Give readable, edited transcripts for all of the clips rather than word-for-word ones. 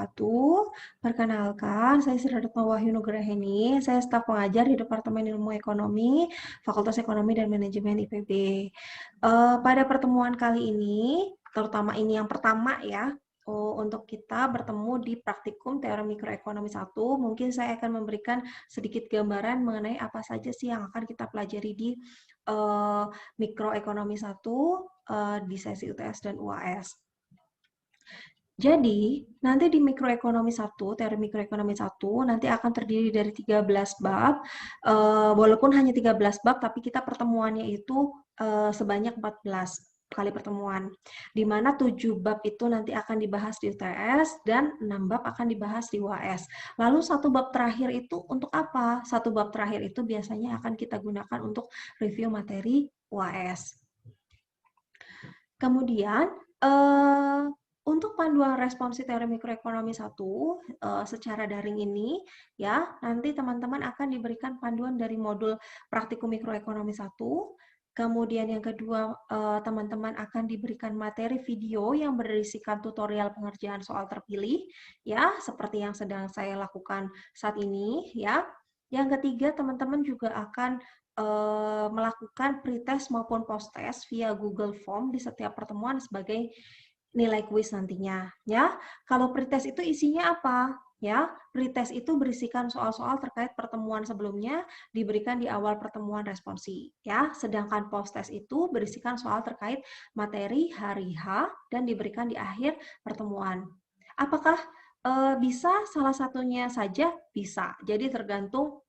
wabarakatuh. Perkenalkan, saya Sri Retno Wahyu Nugraheni. Saya staf pengajar di Departemen Ilmu Ekonomi, Fakultas Ekonomi dan Manajemen IPB. Pada pertemuan kali ini, terutama ini yang pertama ya, untuk kita bertemu di praktikum teori mikroekonomi 1, mungkin saya akan memberikan sedikit gambaran mengenai apa saja sih yang akan kita pelajari di mikroekonomi 1 di sesi UTS dan UAS. Jadi, nanti di mikroekonomi 1, teori mikroekonomi 1, nanti akan terdiri dari 13 bab, walaupun hanya 13 bab, tapi kita pertemuannya itu sebanyak 14 kali pertemuan, di mana 7 bab itu nanti akan dibahas di UTS, dan 6 bab akan dibahas di UAS. Lalu 1 bab terakhir itu untuk apa? 1 bab terakhir itu biasanya akan kita gunakan untuk review materi UAS. Kemudian, untuk panduan responsi teori mikroekonomi 1 secara daring ini, ya, nanti teman-teman akan diberikan panduan dari modul praktikum mikroekonomi 1. Kemudian yang kedua, teman-teman akan diberikan materi video yang berisikan tutorial pengerjaan soal terpilih, ya, seperti yang sedang saya lakukan saat ini, ya. Yang ketiga, teman-teman juga akan melakukan pretest maupun post-test via Google Form di setiap pertemuan sebagai nilai kuis nantinya, ya. Kalau pretest itu isinya apa? Ya, pretest itu berisikan soal-soal terkait pertemuan sebelumnya diberikan di awal pertemuan responsi, ya. Sedangkan post-test itu berisikan soal terkait materi hari H dan diberikan di akhir pertemuan. Apakah bisa salah satunya saja? Bisa. Jadi tergantung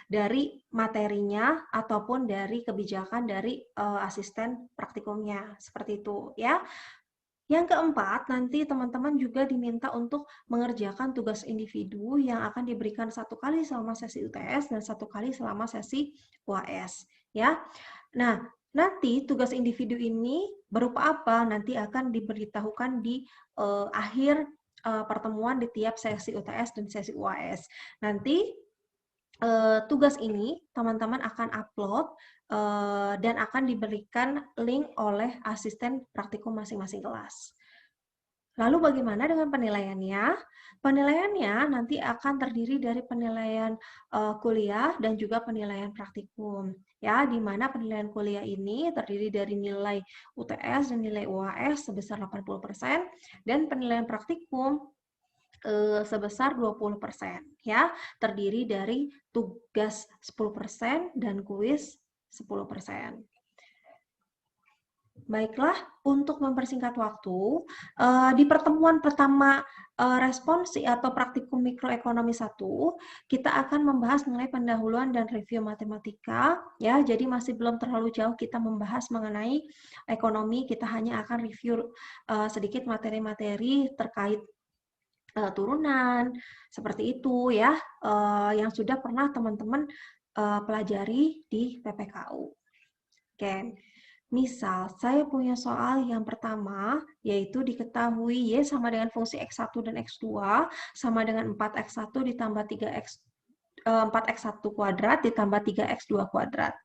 dari materinya ataupun dari kebijakan dari asisten praktikumnya, seperti itu ya. Yang keempat, nanti teman-teman juga diminta untuk mengerjakan tugas individu yang akan diberikan 1 kali selama sesi UTS dan 1 kali selama sesi UAS ya. Nah, nanti tugas individu ini berupa apa? Nanti akan diberitahukan di akhir pertemuan di tiap sesi UTS dan sesi UAS. Nanti tugas ini teman-teman akan upload dan akan diberikan link oleh asisten praktikum masing-masing kelas. Lalu bagaimana dengan penilaiannya? Penilaiannya nanti akan terdiri dari penilaian kuliah dan juga penilaian praktikum. Ya, di mana penilaian kuliah ini terdiri dari nilai UTS dan nilai UAS sebesar 80% dan penilaian praktikum sebesar 20%, ya, terdiri dari tugas 10% dan kuis 10%. Baiklah, untuk mempersingkat waktu, di pertemuan pertama responsi atau praktikum mikroekonomi 1, kita akan membahas mengenai pendahuluan dan review matematika, ya. Jadi masih belum terlalu jauh kita membahas mengenai ekonomi, kita hanya akan review sedikit materi-materi terkait turunan, seperti itu ya, yang sudah pernah teman-teman pelajari di PPKU. Oke, misal saya punya soal yang pertama, yaitu diketahui Y sama dengan fungsi X1 dan X2 sama dengan 4X1 ditambah 4X1 kuadrat ditambah 3X2 kuadrat.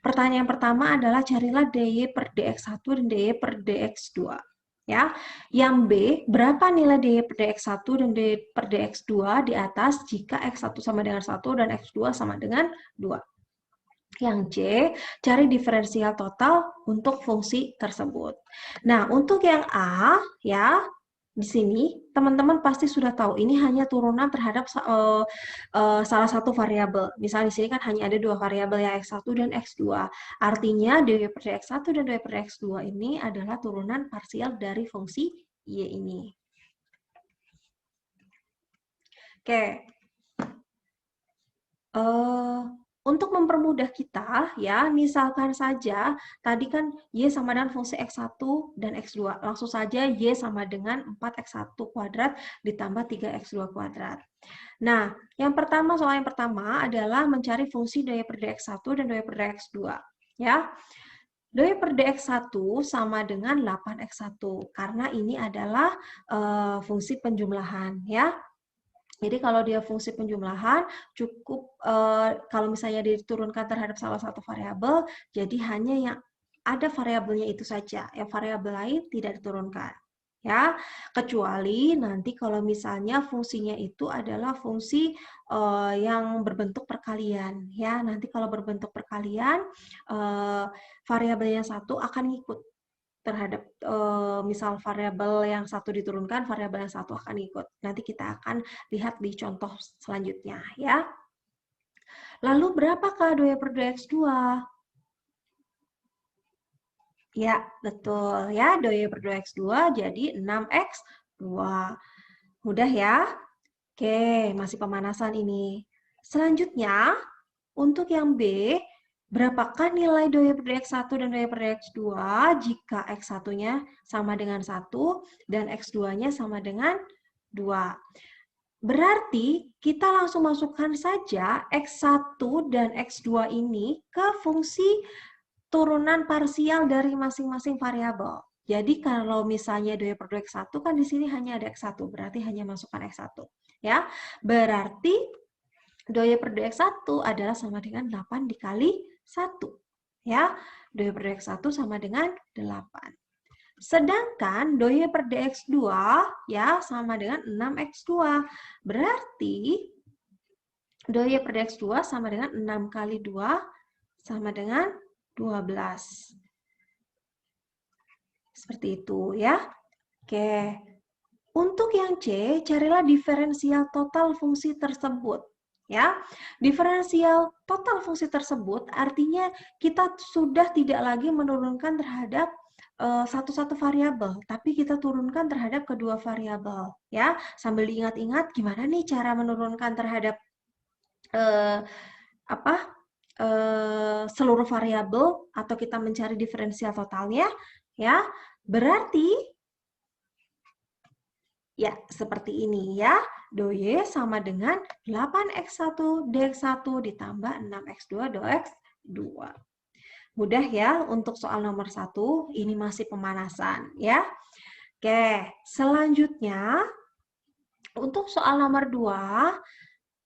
Pertanyaan pertama adalah carilah DY per DX1 dan DY per DX2. Ya, yang B, berapa nilai DY per DX1 dan DY per DX2 di atas jika X1 sama dengan 1 dan X2 sama dengan 2. Yang C, cari diferensial total untuk fungsi tersebut. Nah, untuk yang A, ya, di sini teman-teman pasti sudah tahu ini hanya turunan terhadap salah satu variabel. Misalnya di sini kan hanya ada 2 variabel ya, X1 dan X2. Artinya DY per DX1 dan DY per DX2 ini adalah turunan parsial dari fungsi Y ini. Oke. Untuk mempermudah kita, ya, misalkan saja tadi kan Y sama dengan fungsi X1 dan X2. Langsung saja Y sama dengan 4X1 kuadrat ditambah 3X2 kuadrat. Nah, soal yang pertama adalah mencari fungsi DY per DX1 dan DY per DX2. Ya, DY per DX1 sama dengan 8X1, karena ini adalah fungsi penjumlahan, ya. Jadi kalau dia fungsi penjumlahan, cukup kalau misalnya diturunkan terhadap salah satu variabel, jadi hanya yang ada variabelnya itu saja, yang variabel lain tidak diturunkan. ya, kecuali nanti kalau misalnya fungsinya itu adalah fungsi yang berbentuk perkalian, ya. Nanti kalau berbentuk perkalian, variabel yang satu akan ngikut terhadap misal variabel yang satu diturunkan, variabel yang satu akan ikut. Nanti kita akan lihat di contoh selanjutnya, ya. Lalu berapakah 2y/2x2? Ya, betul ya. 2y/2x2 jadi 6x2. Mudah ya? Oke, masih pemanasan ini. Selanjutnya, untuk yang B, berapakah nilai 2y/x1 dan 2y/x2 jika x1-nya sama dengan 1 dan x2-nya sama dengan 2? Berarti kita langsung masukkan saja x1 dan x2 ini ke fungsi turunan parsial dari masing-masing variabel. Jadi kalau misalnya 2y/x1 kan di sini hanya ada x1, berarti hanya masukkan x1. Ya, berarti 2y/x1 adalah sama dengan 8 dikali 1. Ya, 2y/x1 sama dengan 8. Sedangkan 2y/x2 ya sama dengan 6x2. Berarti 2y/x2 sama dengan 6 kali 2 sama dengan 12. Seperti itu ya. Oke. Untuk yang C, carilah diferensial total fungsi tersebut. Ya, diferensial total fungsi tersebut artinya kita sudah tidak lagi menurunkan terhadap satu-satu variabel, tapi kita turunkan terhadap kedua variabel. Ya, sambil diingat-ingat gimana nih cara menurunkan terhadap seluruh variabel atau kita mencari diferensial totalnya. Ya, berarti ya, seperti ini ya. DOY sama dengan 8x1 dx1 ditambah 6x2 dx2. Mudah ya untuk soal nomor 1. Ini masih pemanasan ya. Oke, selanjutnya untuk soal nomor 2,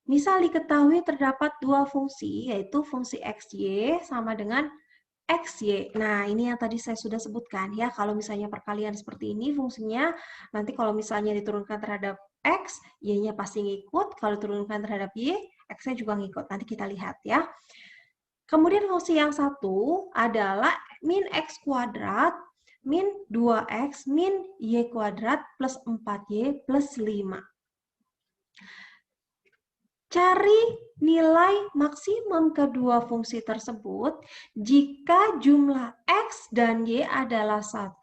misal diketahui terdapat dua fungsi, yaitu fungsi xy sama dengan XY. Nah, ini yang tadi saya sudah sebutkan ya. Kalau misalnya perkalian seperti ini fungsinya, nanti kalau misalnya diturunkan terhadap X, Y-nya pasti ngikut. Kalau diturunkan terhadap Y, X-nya juga ngikut. Nanti kita lihat ya. Kemudian fungsi yang satu adalah min X kuadrat, min 2X, min Y kuadrat, plus 4Y, plus 5. Cari nilai maksimum kedua fungsi tersebut jika jumlah X dan Y adalah 1.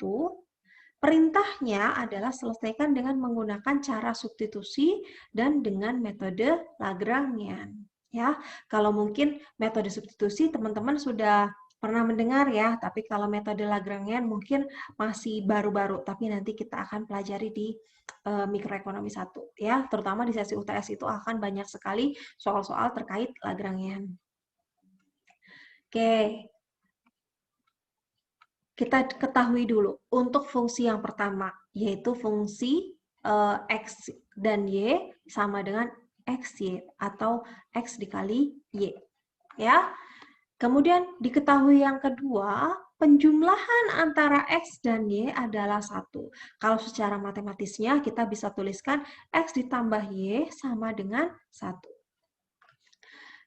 Perintahnya adalah selesaikan dengan menggunakan cara substitusi dan dengan metode Lagrangian. Ya, kalau mungkin metode substitusi teman-teman sudah pernah mendengar ya, tapi kalau metode Lagrangian mungkin masih baru-baru, tapi nanti kita akan pelajari di mikroekonomi 1 ya, terutama di sesi UTS itu akan banyak sekali soal-soal terkait Lagrangian. Oke. Kita ketahui dulu untuk fungsi yang pertama, yaitu fungsi X dan Y sama dengan XY atau X dikali Y. Ya. Kemudian diketahui yang kedua, penjumlahan antara X dan Y adalah 1. Kalau secara matematisnya kita bisa tuliskan X ditambah Y sama dengan 1.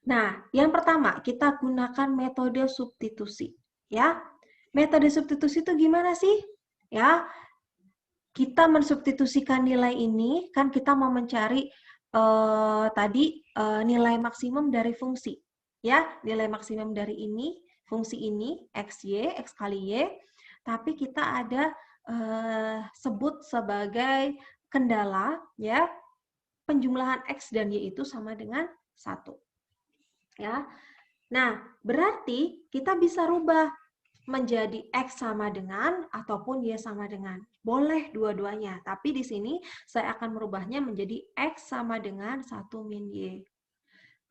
Nah, yang pertama kita gunakan metode substitusi. Ya, metode substitusi itu gimana sih? Ya, kita mensubstitusikan nilai ini, kan kita mau mencari nilai maksimum dari fungsi. Ya, nilai maksimum dari ini, fungsi ini, XY, X kali Y, tapi kita ada sebut sebagai kendala, ya, penjumlahan X dan Y itu sama dengan 1. Ya, nah, berarti kita bisa rubah menjadi X sama dengan ataupun Y sama dengan. Boleh dua-duanya, tapi di sini saya akan merubahnya menjadi X sama dengan 1 min Y.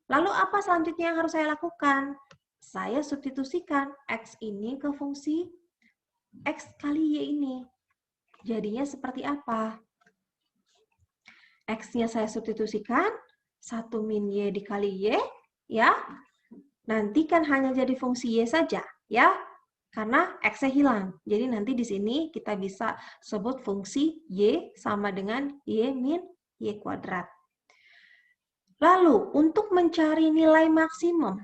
Lalu apa selanjutnya yang harus saya lakukan? Saya substitusikan X ini ke fungsi X kali Y ini. Jadinya seperti apa? X-nya saya substitusikan, 1 min Y dikali Y, ya. Nanti kan hanya jadi fungsi Y saja, ya. karena X-nya hilang. Jadi nanti di sini kita bisa sebut fungsi Y sama dengan Y min Y kuadrat. Lalu, untuk mencari nilai maksimum,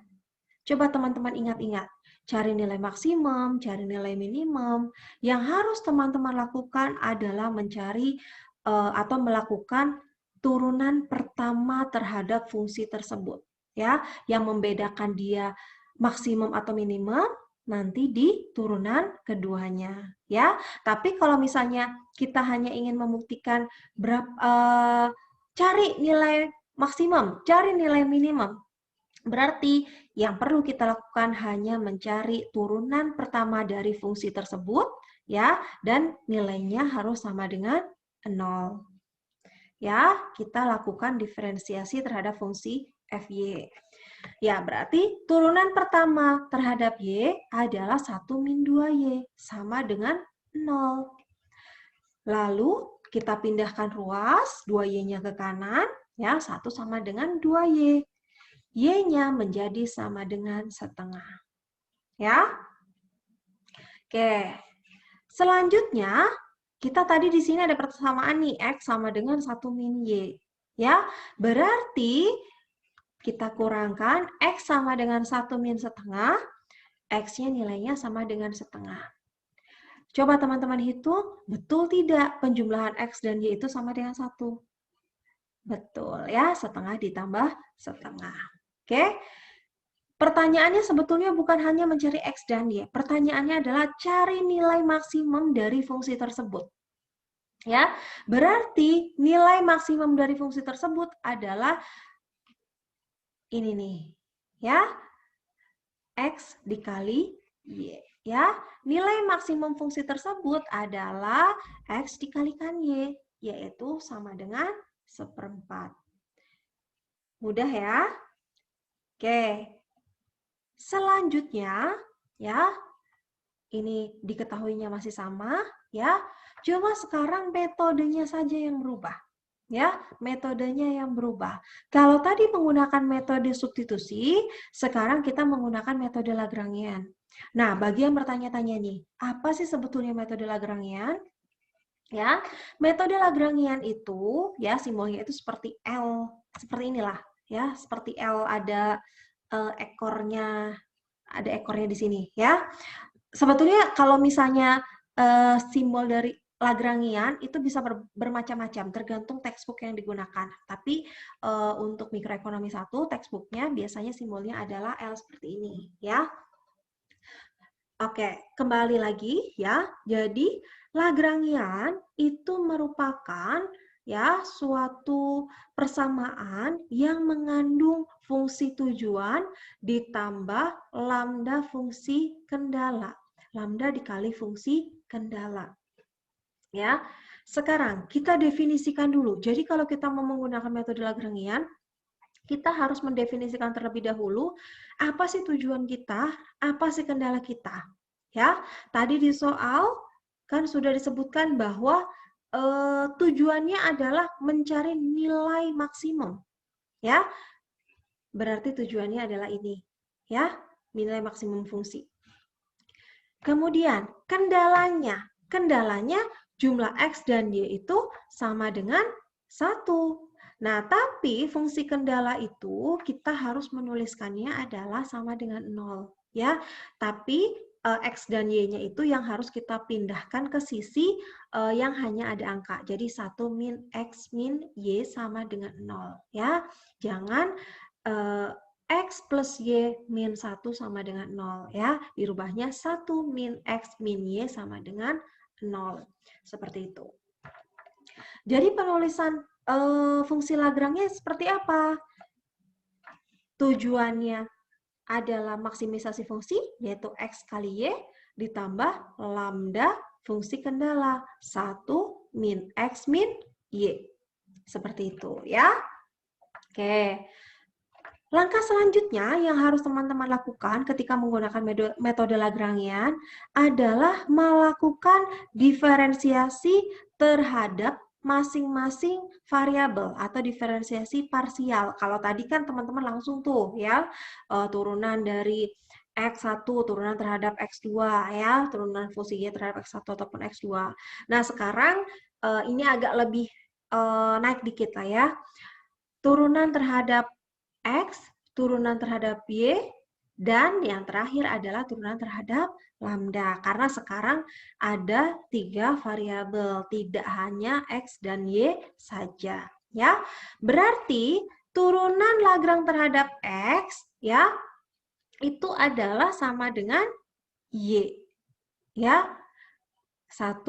coba teman-teman ingat-ingat. Cari nilai maksimum, cari nilai minimum. Yang harus teman-teman lakukan adalah mencari atau melakukan turunan pertama terhadap fungsi tersebut. Ya, yang membedakan dia maksimum atau minimum nanti di turunan keduanya, ya. Tapi kalau misalnya kita hanya ingin membuktikan cari nilai maksimum, cari nilai minimum, berarti yang perlu kita lakukan hanya mencari turunan pertama dari fungsi tersebut, ya, dan nilainya harus sama dengan 0. Ya, kita lakukan diferensiasi terhadap fungsi FY. Ya, berarti turunan pertama terhadap Y adalah 1 min 2Y, sama dengan 0. Lalu, kita pindahkan ruas, 2Y-nya ke kanan, ya, 1 sama dengan 2Y. Y-nya menjadi sama dengan setengah. Ya. Oke. Selanjutnya, kita tadi di sini ada persamaan nih, X sama dengan 1 min Y. Ya, berarti kita kurangkan X sama dengan 1 min setengah, X-nya nilainya sama dengan setengah. Coba teman-teman hitung, betul tidak penjumlahan X dan Y itu sama dengan 1? Betul ya, setengah ditambah setengah. Oke. Pertanyaannya sebetulnya bukan hanya mencari X dan Y. Pertanyaannya adalah cari nilai maksimum dari fungsi tersebut. Ya, berarti nilai maksimum dari fungsi tersebut adalah ini nih, ya, X dikali Y, ya. Nilai maksimum fungsi tersebut adalah X dikalikan Y, yaitu sama dengan 1/4. Mudah ya? Oke. Selanjutnya, ya, ini diketahuinya masih sama, ya. Cuma sekarang metodenya saja yang berubah. Ya, metodenya yang berubah. Kalau tadi menggunakan metode substitusi, sekarang kita menggunakan metode Lagrangian. Nah, bagi yang bertanya-tanya nih, apa sih sebetulnya metode Lagrangian? Ya, metode Lagrangian itu, ya, simbolnya itu seperti L, seperti inilah, ya, seperti L ada ekornya, ada ekornya di sini, ya. Sebetulnya kalau misalnya simbol dari Lagrangian itu bisa bermacam-macam, tergantung textbook yang digunakan. Tapi untuk mikroekonomi 1, textbooknya biasanya simbolnya adalah L seperti ini, ya. Oke, kembali lagi ya. Jadi Lagrangian itu merupakan ya suatu persamaan yang mengandung fungsi tujuan ditambah lambda fungsi kendala. Lambda dikali fungsi kendala. Ya. Sekarang kita definisikan dulu. Jadi kalau kita mau menggunakan metode Lagrangian, kita harus mendefinisikan terlebih dahulu apa sih tujuan kita, apa sih kendala kita. Ya, tadi di soal kan sudah disebutkan bahwa tujuannya adalah mencari nilai maksimum. Ya. Berarti tujuannya adalah ini, ya, nilai maksimum fungsi. Kemudian kendalanya jumlah X dan Y itu sama dengan 1. Nah, tapi fungsi kendala itu kita harus menuliskannya adalah sama dengan 0. Ya, tapi X dan Y-nya itu yang harus kita pindahkan ke sisi yang hanya ada angka. Jadi 1 min X min Y sama dengan 0. Ya, jangan X plus Y min 1 sama dengan 0. Ya, dirubahnya 1 min X min Y sama dengan 0. Seperti itu. Jadi penulisan fungsi Lagrange seperti apa? Tujuannya adalah maksimisasi fungsi, yaitu X kali Y, ditambah lambda fungsi kendala, 1 min X min Y. Seperti itu, ya. Oke. Langkah selanjutnya yang harus teman-teman lakukan ketika menggunakan metode Lagrangian adalah melakukan diferensiasi terhadap masing-masing variabel atau diferensiasi parsial. Kalau tadi kan teman-teman langsung tuh ya turunan dari X1 turunan terhadap X2 ya, turunan fungsi Y terhadap X1 ataupun X2. Nah, sekarang ini agak lebih naik dikit lah ya. Turunan terhadap X, turunan terhadap Y, dan yang terakhir adalah turunan terhadap lambda. Karena sekarang ada 3 variabel, tidak hanya X dan Y saja. Ya, berarti turunan Lagrange terhadap X ya itu adalah sama dengan Y. Ya, 1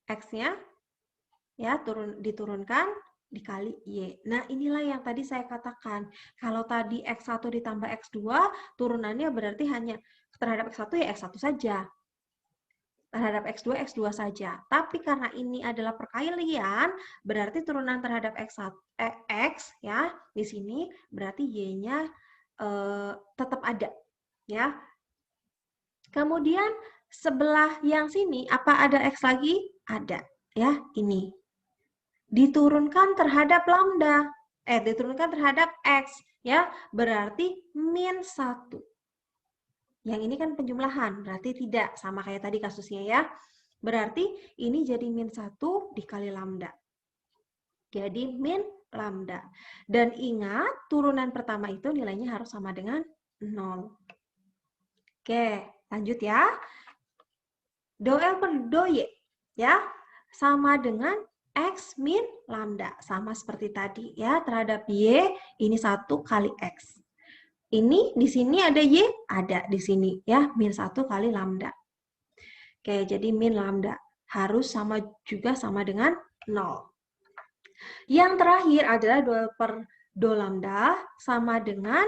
X-nya ya diturunkan dikali Y. Nah, inilah yang tadi saya katakan. Kalau tadi X1 ditambah X2, turunannya berarti hanya terhadap X1 ya X1 saja. Terhadap X2, X2 saja. Tapi karena ini adalah perkalian, berarti turunan terhadap X ya, di sini berarti Y-nya tetap ada. Ya. Kemudian sebelah yang sini, apa ada X lagi? Ada. Ya, ini. Diturunkan terhadap lambda, diturunkan terhadap X, ya, berarti min 1. Yang ini kan penjumlahan, berarti tidak, sama kayak tadi kasusnya ya. Berarti ini jadi min 1 dikali lambda. Jadi min lambda. Dan ingat, turunan pertama itu nilainya harus sama dengan 0. Oke, lanjut ya. Do L per do Y, ya, sama dengan X min lambda, sama seperti tadi ya, terhadap Y ini 1 kali X. Ini di sini ada Y, ada di sini ya, min 1 kali lambda. Oke, jadi min lambda harus sama juga sama dengan 0. Yang terakhir adalah do L per do lambda sama dengan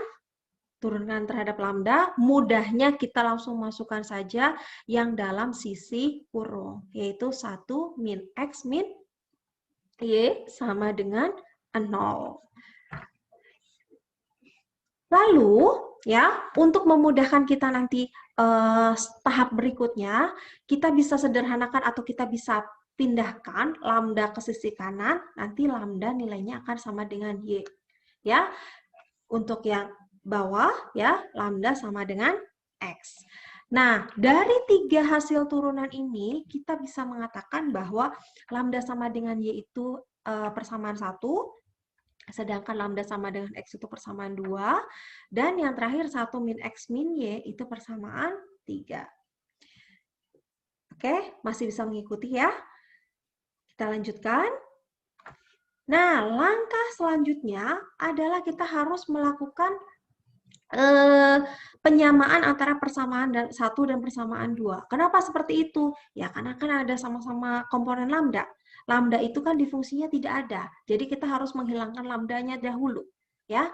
turunkan terhadap lambda, mudahnya kita langsung masukkan saja yang dalam sisi kurung, yaitu 1 min X min Y sama dengan 0. Lalu, ya, untuk memudahkan kita nanti tahap berikutnya, kita bisa sederhanakan atau kita bisa pindahkan lambda ke sisi kanan, nanti lambda nilainya akan sama dengan Y. Ya, untuk yang bawah ya lambda sama dengan X. Nah, dari 3 hasil turunan ini kita bisa mengatakan bahwa lambda sama dengan Y itu persamaan 1, sedangkan lambda sama dengan X itu persamaan 2, dan yang terakhir 1 min X min Y itu persamaan 3. Oke, masih bisa mengikuti ya? Kita lanjutkan. Nah, langkah selanjutnya adalah kita harus melakukan penyamaan antara persamaan 1 dan persamaan 2. Kenapa seperti itu? Ya, karena kan ada sama-sama komponen lambda. Lambda itu kan di fungsinya tidak ada. Jadi kita harus menghilangkan lambdanya dahulu. Ya.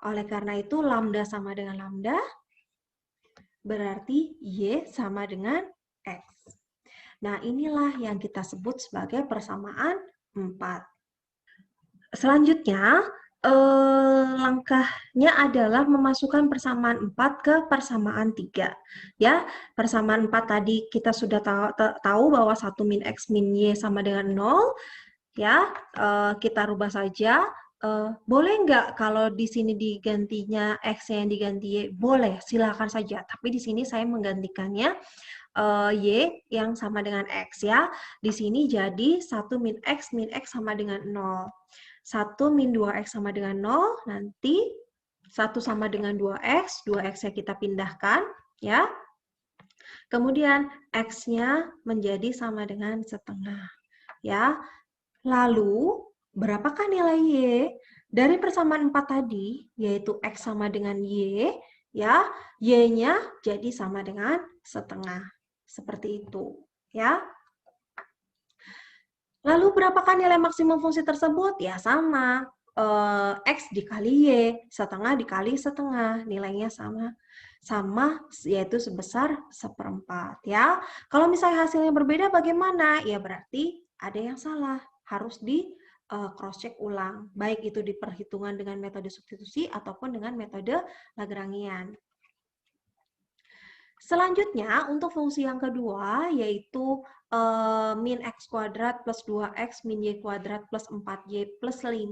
Oleh karena itu, lambda sama dengan lambda, berarti Y sama dengan X. Nah, inilah yang kita sebut sebagai persamaan 4. Selanjutnya, langkahnya adalah memasukkan persamaan 4 ke persamaan 3. Ya, persamaan 4 tadi kita sudah tahu bahwa 1 min X min Y sama dengan 0. Ya, kita rubah saja. Boleh nggak kalau di sini digantinya X yang diganti Y? Boleh, silakan saja. Tapi di sini saya menggantikannya Y yang sama dengan X ya. Di sini jadi 1 min X sama dengan 0. 1 min 2X sama dengan 0, nanti 1 sama dengan 2X, 2X-nya kita pindahkan, ya. Kemudian X-nya menjadi sama dengan setengah, ya. Lalu, berapakah nilai Y? Dari persamaan 4 tadi, yaitu X sama dengan Y, ya, Y-nya jadi sama dengan setengah. Seperti itu, ya. Lalu berapakah nilai maksimum fungsi tersebut? Ya sama, X dikali Y, setengah dikali setengah, nilainya sama yaitu sebesar 1/4 ya. Kalau misalnya hasilnya berbeda bagaimana? Ya berarti ada yang salah, harus di cross check ulang, baik itu di perhitungan dengan metode substitusi ataupun dengan metode Lagrangian. Selanjutnya, untuk fungsi yang kedua, yaitu min x kuadrat plus 2x min y kuadrat plus 4y plus 5,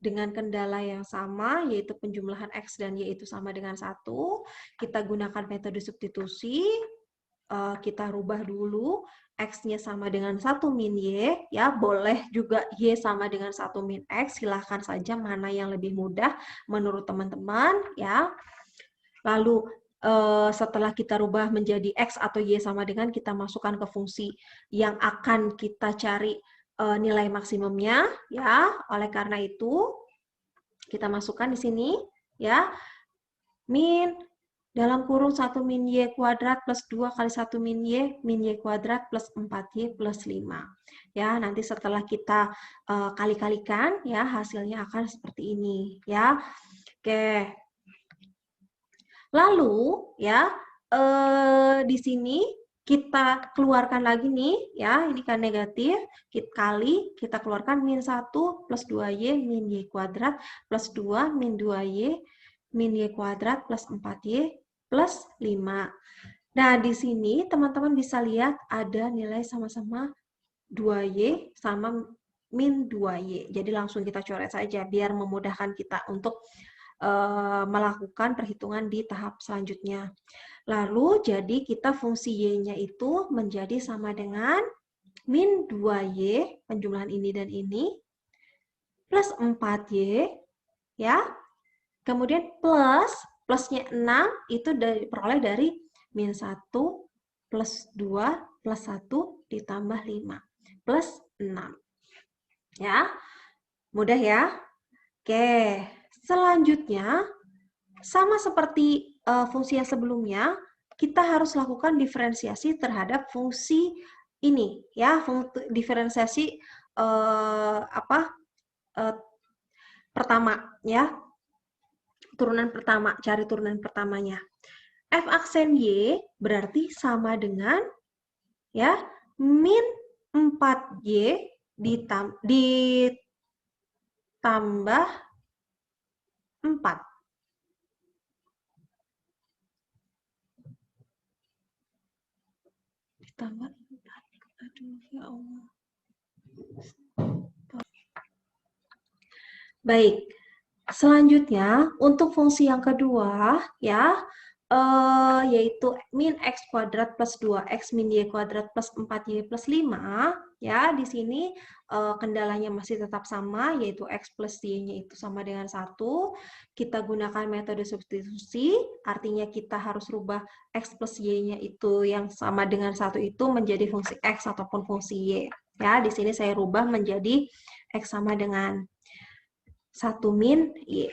dengan kendala yang sama, yaitu penjumlahan x dan y itu sama dengan 1. Kita gunakan metode substitusi, kita rubah dulu, x-nya sama dengan 1 min y, ya boleh juga y sama dengan 1 min x, silahkan saja mana yang lebih mudah menurut teman-teman, ya. Lalu setelah kita rubah menjadi X atau Y sama dengan, kita masukkan ke fungsi yang akan kita cari nilai maksimumnya, ya. Oleh karena itu, kita masukkan di sini, ya, min dalam kurung 1 min Y kuadrat plus 2 kali 1 min Y kuadrat plus 4Y plus 5. Ya, nanti setelah kita kali-kalikan, ya, hasilnya akan seperti ini, ya. Oke. Lalu, ya, di sini kita keluarkan lagi nih, ya, ini kan negatif, kita keluarkan min 1 plus 2Y min Y kuadrat plus 2 min 2Y min Y kuadrat plus 4Y plus 5. Nah, di sini teman-teman bisa lihat ada nilai sama-sama 2Y sama min 2Y. Jadi langsung kita coret saja biar memudahkan kita untuk melakukan perhitungan di tahap selanjutnya. Lalu, jadi kita fungsi Y-nya itu menjadi sama dengan min 2Y, penjumlahan ini dan ini, plus 4Y, ya. Kemudian plusnya 6, itu diperoleh dari min 1 plus 2 plus 1 ditambah 5, plus 6. Ya, mudah ya? Oke. Selanjutnya, sama seperti fungsi yang sebelumnya, kita harus lakukan diferensiasi terhadap fungsi ini, ya, diferensiasi pertama, ya, turunan pertama, cari turunan pertamanya. F aksen Y berarti sama dengan, ya, min 4Y ditambah 4. Ditambah 4. Aduh, ya Allah. Baik. Selanjutnya, untuk fungsi yang kedua, ya, yaitu min x kuadrat plus 2x min y kuadrat plus 4y plus 5, ya, di sini kendalanya masih tetap sama, yaitu x plus y-nya itu sama dengan 1. Kita gunakan metode substitusi, artinya kita harus rubah x plus y-nya itu yang sama dengan 1 itu menjadi fungsi x ataupun fungsi y. Ya, di sini saya rubah menjadi x sama dengan 1 min Y.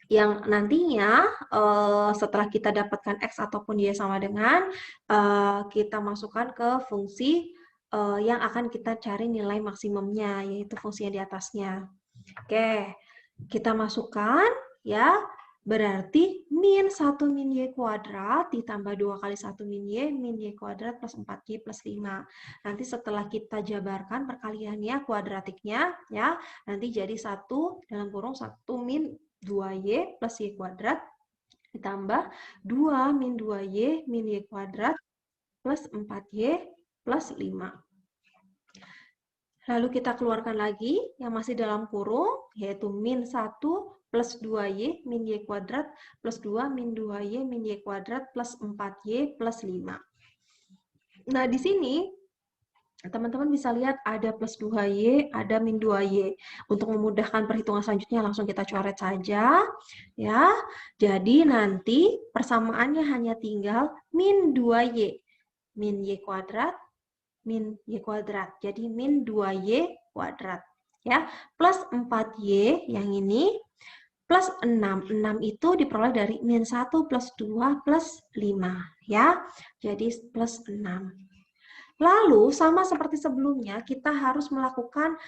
Yang nantinya setelah kita dapatkan X ataupun Y sama dengan, kita masukkan ke fungsi yang akan kita cari nilai maksimumnya, yaitu fungsi yang di atasnya. Oke, kita masukkan, ya, berarti min 1 min Y kuadrat ditambah 2 kali 1 min Y kuadrat plus 4Y plus 5. Nanti setelah kita jabarkan perkaliannya, kuadratiknya, ya, nanti jadi 1 dalam kurung 1 min 2Y plus Y kuadrat ditambah 2 min 2Y min Y kuadrat plus 4Y plus 5. Lalu kita keluarkan lagi yang masih dalam kurung, yaitu min 1 plus 2Y min Y kuadrat plus 2 min 2Y min Y kuadrat plus 4Y plus 5. Nah, di sini teman-teman bisa lihat ada plus 2Y, ada min 2Y. Untuk memudahkan perhitungan selanjutnya langsung kita coret saja, ya. Jadi nanti persamaannya hanya tinggal min 2Y, min Y kuadrat min Y kuadrat. Jadi min 2Y kuadrat. Ya, plus 4Y yang ini plus 6. 6 itu diperoleh dari min 1 plus 2 plus 5. Ya, jadi plus 6. Lalu, sama seperti sebelumnya, kita harus melakukan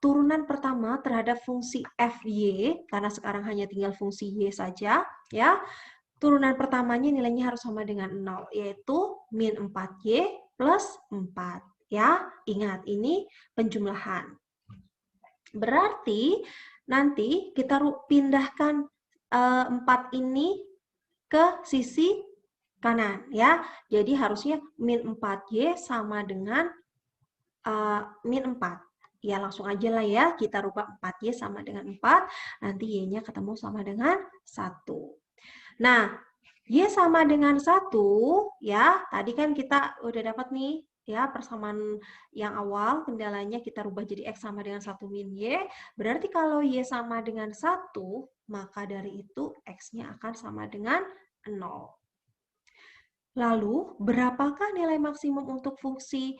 turunan pertama terhadap fungsi FY, karena sekarang hanya tinggal fungsi Y saja. Ya, turunan pertamanya nilainya harus sama dengan 0, yaitu min 4Y plus 4. Ya, ingat, ini penjumlahan. Berarti nanti kita pindahkan 4 ini ke sisi kanan ya. Jadi harusnya min 4Y sama dengan min 4. Ya langsung aja lah ya, kita rubah 4Y sama dengan 4, nanti Y-nya ketemu sama dengan 1. Nah, Y sama dengan 1, ya, tadi kan kita udah dapat nih, ya, persamaan yang awal, kendalanya kita rubah jadi X sama dengan 1 min Y, berarti kalau Y sama dengan 1, maka dari itu X-nya akan sama dengan 0. Lalu, berapakah nilai maksimum untuk fungsi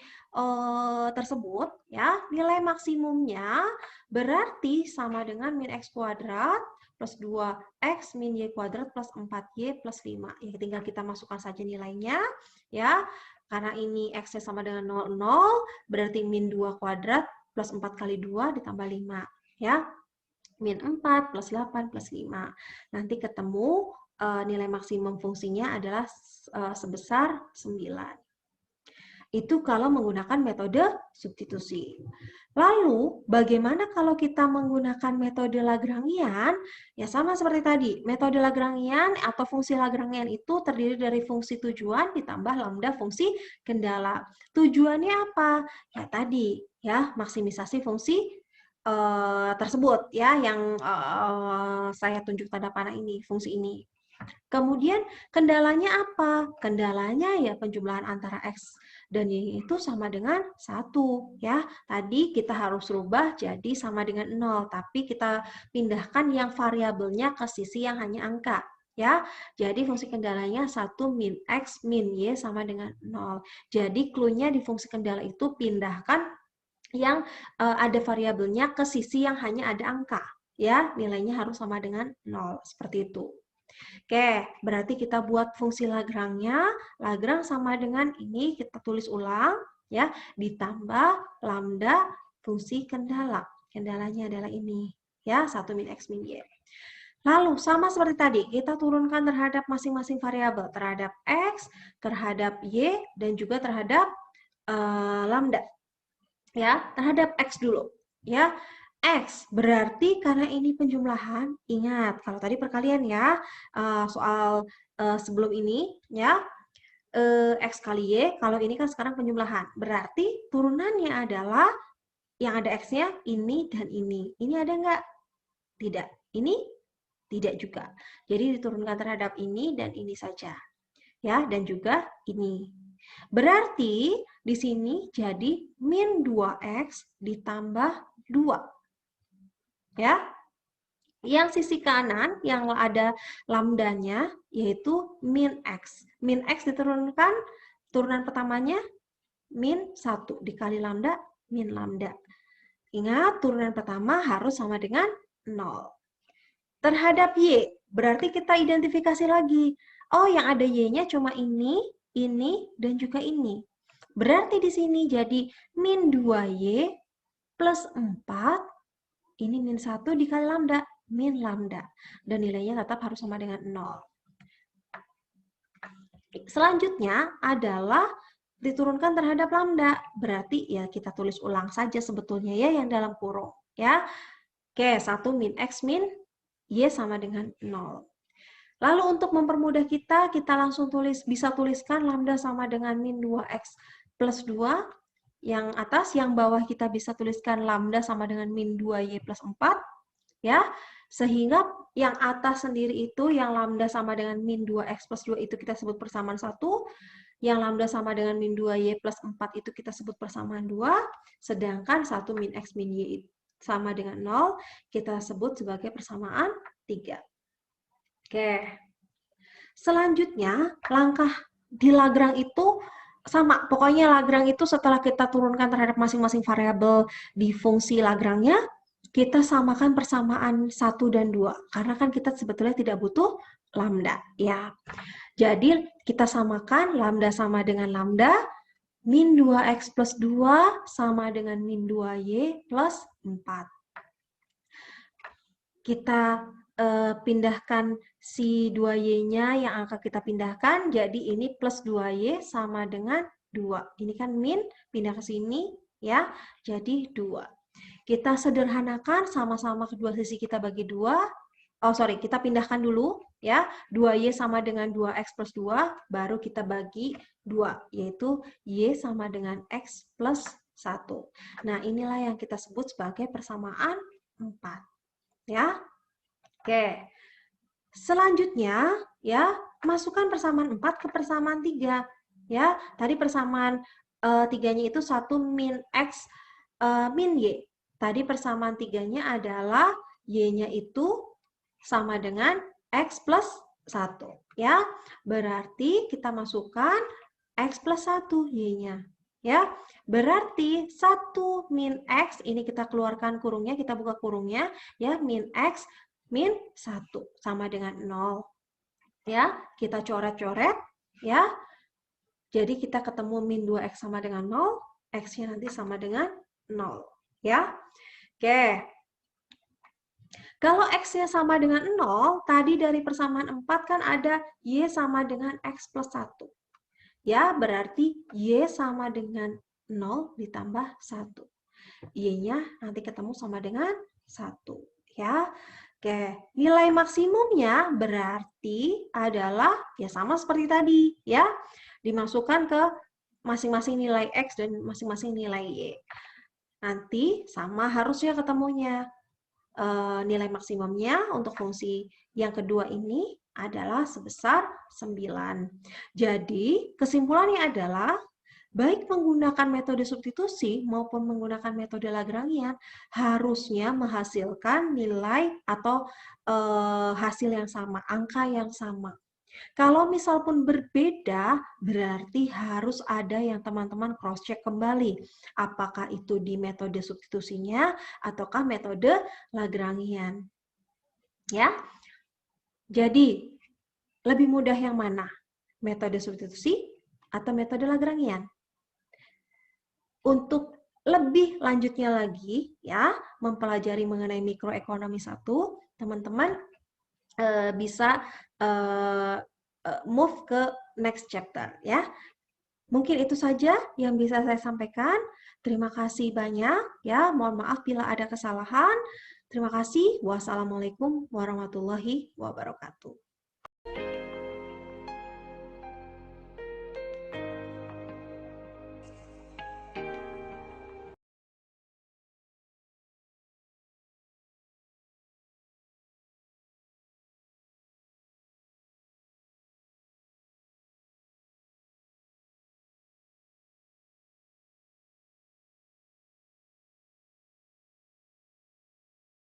tersebut? Ya, nilai maksimumnya berarti sama dengan min X kuadrat plus 2X min Y kuadrat plus 4Y plus 5. Ya, tinggal kita masukkan saja nilainya. Ya, karena ini X-nya sama dengan 0, 0, berarti min 2 kuadrat plus 4 kali 2 ditambah 5. Ya, min 4 plus 8 plus 5. Nanti ketemu nilai maksimum fungsinya adalah sebesar 9. Itu kalau menggunakan metode substitusi. Lalu, bagaimana kalau kita menggunakan metode Lagrangian? Ya sama seperti tadi, metode Lagrangian atau fungsi Lagrangian itu terdiri dari fungsi tujuan ditambah lambda fungsi kendala. Tujuannya apa? Ya tadi, ya maksimisasi fungsi tersebut ya yang saya tunjuk tanda panah ini, fungsi ini. Kemudian kendalanya apa? Kendalanya ya penjumlahan antara X dan Y itu sama dengan 1 ya. Tadi kita harus rubah jadi sama dengan 0, tapi kita pindahkan yang variabelnya ke sisi yang hanya angka ya. Jadi fungsi kendalanya 1 min X min Y sama dengan 0. Jadi clue-nya di fungsi kendala itu pindahkan yang ada variabelnya ke sisi yang hanya ada angka ya, nilainya harus sama dengan 0 seperti itu. Oke, berarti kita buat fungsi Lagrange-nya. Lagrange sama dengan ini, kita tulis ulang ya, ditambah lambda fungsi kendala. Kendalanya adalah ini ya, 1 min X min Y. Lalu sama seperti tadi, kita turunkan terhadap masing-masing variabel, terhadap X, terhadap Y, dan juga terhadap lambda. Ya, terhadap X dulu. Ya, X berarti karena ini penjumlahan, ingat kalau tadi perkalian ya, soal sebelum ini ya, X kali Y, kalau ini kan sekarang penjumlahan. Berarti turunannya adalah yang ada X-nya ini dan ini. Ini ada nggak? Tidak. Ini tidak juga. Jadi diturunkan terhadap ini dan ini saja. Ya, dan juga ini. Berarti di sini jadi min 2X ditambah 2. Ya. Yang sisi kanan yang ada lambdanya yaitu min X. Min X diturunkan, turunan pertamanya min 1 dikali lambda, min lambda. Ingat, turunan pertama harus sama dengan 0. Terhadap Y, berarti kita identifikasi lagi. Oh, yang ada Y-nya cuma ini, dan juga ini. Berarti di sini jadi min 2Y plus 4, ini min 1 dikali lambda, min lambda. Dan nilainya tetap harus sama dengan 0. Selanjutnya adalah diturunkan terhadap lambda. Berarti ya kita tulis ulang saja sebetulnya ya yang dalam kurung. Ya. Oke, 1 min X min Y sama dengan 0. Lalu untuk mempermudah kita langsung bisa tuliskan lambda sama dengan min 2X plus 2. Yang atas, yang bawah kita bisa tuliskan lambda sama dengan min 2Y plus 4. Ya, sehingga yang atas sendiri itu, yang lambda sama dengan min 2X plus 2 itu kita sebut persamaan 1. Yang lambda sama dengan min 2Y plus 4 itu kita sebut persamaan 2. Sedangkan 1 min X min Y sama dengan 0, kita sebut sebagai persamaan 3. Oke, selanjutnya langkah di Lagrange itu sama. Pokoknya Lagrange itu setelah kita turunkan terhadap masing-masing variabel di fungsi Lagrange-nya, kita samakan persamaan 1 dan 2. Karena kan kita sebetulnya tidak butuh lambda. Ya. Jadi kita samakan lambda sama dengan lambda, min 2X plus 2 sama dengan min 2Y plus 4. Kita pindahkan si 2Y-nya yang angka kita pindahkan, jadi ini plus 2Y sama dengan 2. Ini kan min, pindah ke sini, ya, jadi 2. Kita sederhanakan, sama-sama kedua sisi kita bagi 2, Oh, sorry, kita pindahkan dulu ya. 2Y sama dengan 2X plus 2, baru kita bagi 2, yaitu Y sama dengan X plus 1. Nah, inilah yang kita sebut sebagai persamaan 4. Ya. Oke. Selanjutnya, ya, masukkan persamaan 4 ke persamaan 3. Ya, tadi persamaan 3-nya itu 1 min X min Y. Tadi persamaan 3-nya adalah Y-nya itu sama dengan X plus 1. Ya, berarti kita masukkan X plus 1 Y-nya. Ya, berarti 1 min X, ini kita keluarkan kurungnya, kita buka kurungnya, ya, min X min 1 sama dengan 0. Ya, kita coret-coret, ya. Jadi kita ketemu min 2X sama dengan 0, X-nya nanti sama dengan 0. Ya, oke. Kalau X-nya sama dengan 0, tadi dari persamaan 4 kan ada Y sama dengan X plus 1. Ya, berarti Y sama dengan 0 ditambah 1. Y-nya nanti ketemu sama dengan 1. Ya, oke. Nilai maksimumnya berarti adalah ya sama seperti tadi. Ya, dimasukkan ke masing-masing nilai X dan masing-masing nilai Y. Nanti sama harusnya ketemunya. Nilai maksimumnya untuk fungsi yang kedua ini adalah sebesar 9. Jadi, kesimpulannya adalah baik menggunakan metode substitusi maupun menggunakan metode Lagrangian harusnya menghasilkan nilai atau hasil yang sama, angka yang sama. Kalau misal pun berbeda, berarti harus ada yang teman-teman cross-check kembali. Apakah itu di metode substitusinya ataukah metode Lagrangian. Ya. Jadi, lebih mudah yang mana? Metode substitusi atau metode Lagrangian? Untuk lebih lanjutnya lagi, ya, mempelajari mengenai mikroekonomi 1, teman-teman bisa move ke next chapter, ya. Mungkin itu saja yang bisa saya sampaikan. Terima kasih banyak, ya. Mohon maaf bila ada kesalahan. Terima kasih. Wassalamualaikum warahmatullahi wabarakatuh.